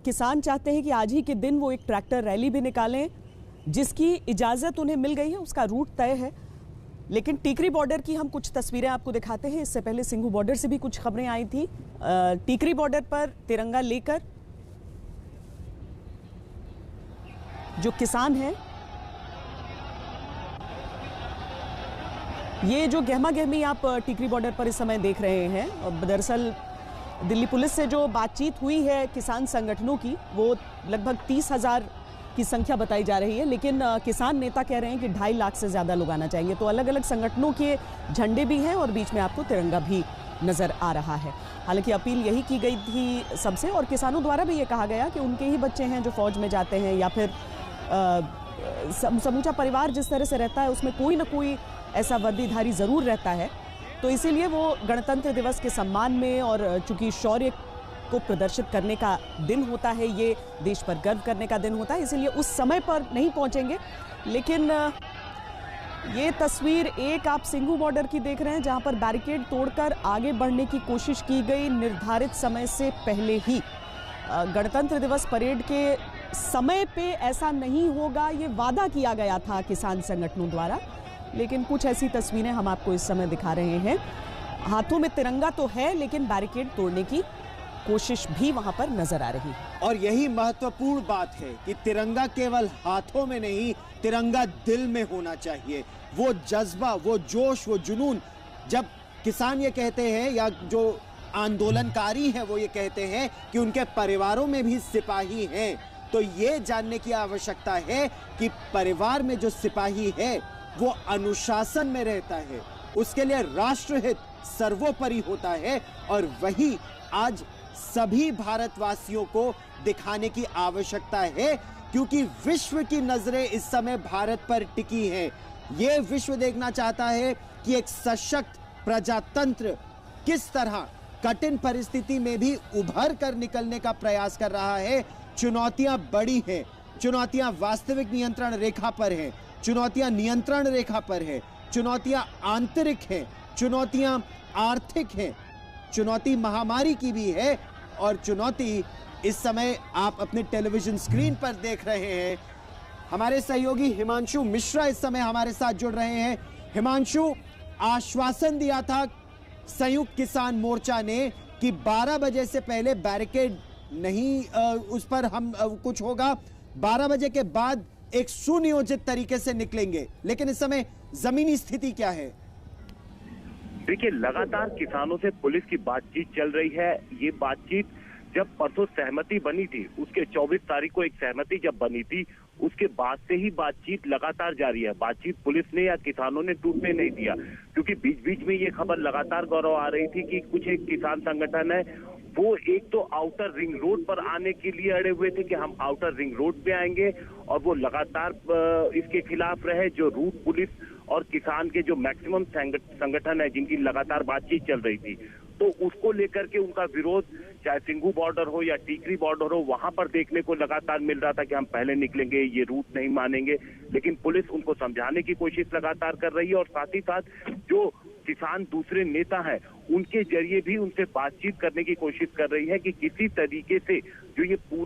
किसान चाहते हैं कि आज ही के दिन वो एक ट्रैक्टर रैली भी निकालें, जिसकी इजाजत उन्हें मिल गई है, उसका रूट तय है। लेकिन टीकरी बॉर्डर की हम कुछ तस्वीरें आपको दिखाते हैं। इससे पहले सिंघू बॉर्डर से भी कुछ खबरें आई थी। टीकरी बॉर्डर पर तिरंगा लेकर जो किसान हैं, ये जो गहमा गहमी आप टीकरी बॉर्डर पर इस समय देख रहे हैं, दरअसल दिल्ली पुलिस से जो बातचीत हुई है किसान संगठनों की, वो लगभग 30,000 की संख्या बताई जा रही है। लेकिन किसान नेता कह रहे हैं कि 2.5 लाख से ज़्यादा लोग आना चाहेंगे। तो अलग अलग संगठनों के झंडे भी हैं और बीच में आपको तिरंगा भी नज़र आ रहा है। हालांकि अपील यही की गई थी सबसे, और किसानों द्वारा भी ये कहा गया कि उनके ही बच्चे हैं जो फौज में जाते हैं, या फिर समूचा परिवार जिस तरह से रहता है उसमें कोई ना कोई ऐसा वर्दीधारी ज़रूर रहता है। तो इसीलिए वो गणतंत्र दिवस के सम्मान में, और चूंकि शौर्य को प्रदर्शित करने का दिन होता है, ये देश पर गर्व करने का दिन होता है, इसीलिए उस समय पर नहीं पहुंचेंगे। लेकिन ये तस्वीर एक आप सिंघू बॉर्डर की देख रहे हैं, जहां पर बैरिकेड तोड़कर आगे बढ़ने की कोशिश की गई निर्धारित समय से पहले ही। गणतंत्र दिवस परेड के समय पे ऐसा नहीं होगा, ये वादा किया गया था किसान संगठनों द्वारा। लेकिन कुछ ऐसी तस्वीरें हम आपको इस समय दिखा रहे हैं। हाथों में तिरंगा तो है, लेकिन बैरिकेड तोड़ने की कोशिश भी वहां पर नजर आ रही है। और यही महत्वपूर्ण बात है कि तिरंगा केवल हाथों में नहीं, तिरंगा दिल में होना चाहिए। वो जज्बा, वो जोश, वो जुनून। जब किसान ये कहते हैं, या जो आंदोलनकारी हैं वो ये कहते हैं कि उनके परिवारों में भी सिपाही हैं, तो ये जानने की आवश्यकता है कि परिवार में जो सिपाही है वो अनुशासन में रहता है, उसके लिए राष्ट्रहित सर्वोपरि होता है। और वही आज सभी भारतवासियों को दिखाने की आवश्यकता है, क्योंकि विश्व की नजरें इस समय भारत पर टिकी हैं। ये विश्व देखना चाहता है कि एक सशक्त प्रजातंत्र किस तरह कठिन परिस्थिति में भी उभर कर निकलने का प्रयास कर रहा है। चुनौतियां बड़ी हैं, चुनौतियां वास्तविक नियंत्रण रेखा पर हैं, चुनौतियां नियंत्रण रेखा पर है, चुनौतियां आंतरिक हैं, चुनौतियां आर्थिक हैं, चुनौती महामारी की भी है, और चुनौती इस समय आप अपने टेलीविजन स्क्रीन पर देख रहे हैं। हमारे सहयोगी हिमांशु मिश्रा इस समय हमारे साथ जुड़ रहे हैं। हिमांशु, आश्वासन दिया था संयुक्त किसान मोर्चा ने कि 12 बजे से पहले बैरिकेड नहीं, उस पर हम कुछ होगा, 12 बजे के बाद एक सुनियोजित तरीके से निकलेंगे। लेकिन इस समय जमीनी स्थिति क्या है? देखिए, लगातार किसानों से पुलिस की बातचीत चल रही है। ये बातचीत जब परसों सहमति बनी थी, उसके 24 तारीख को एक सहमति जब बनी थी, उसके बाद से ही बातचीत लगातार जारी है। बातचीत पुलिस ने या किसानों ने टूटने नहीं दिया, क्योंकि बीच बीच में ये खबर लगातार गौरव आ रही थी कि कुछ एक किसान संगठन है, वो एक तो आउटर रिंग रोड पर आने के लिए अड़े हुए थे कि हम आउटर रिंग रोड पे आएंगे, और वो लगातार इसके खिलाफ रहे। जो रूट पुलिस और किसान के जो मैक्सिमम संगठन है, जिनकी लगातार बातचीत चल रही थी, तो उसको लेकर के उनका विरोध, चाहे सिंघू बॉर्डर हो या टीकरी बॉर्डर हो, वहां पर देखने को लगातार मिल रहा था कि हम पहले निकलेंगे, ये रूट नहीं मानेंगे। लेकिन पुलिस उनको समझाने की कोशिश लगातार कर रही है, और साथ ही साथ जो किसान दूसरे नेता हैं, उनके जरिए भी उनसे बातचीत करने की कोशिश कर रही है कि किसी तरीके से जो ये पूरा